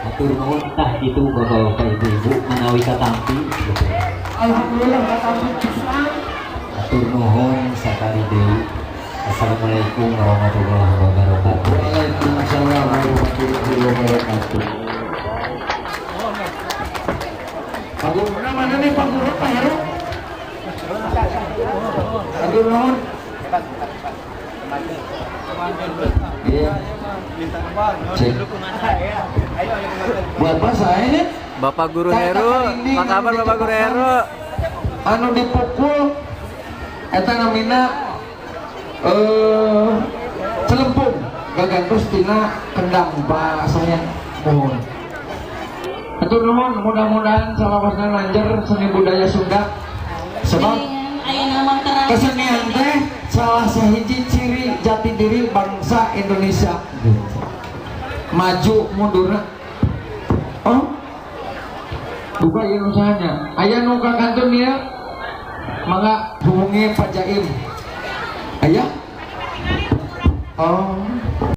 Atur nuhun tah itu bapak-bapak ibu-ibu menawi katampi. Alhamdulillah katampi pisan. Atur nuhun sakali deui. Assalamualaikum warahmatullahi wabarakatuh. Waalaikumsalam warahmatullahi wabarakatuh. Pak Guru mana nih Pak Guru Pak Heru? Atur nuhun. Iya. Cek. Buat apa saya? Bapak Guru Heru, apa kabar Bapak Guru Heru? Anu dipukul eta namina celempung gagantos tina kendang Pak saya mohon. Atur nuhun, mudah-mudahan salawasna lancar seni budaya Sunda. Sebab kesenian teh salah sahiji ciri jati diri bangsa Indonesia. Maju mundurna. Oh, buka ieu usahanya. Aya nu ka kantun ieu. Mangga hubungi Pak Jaim. Aya? Oh.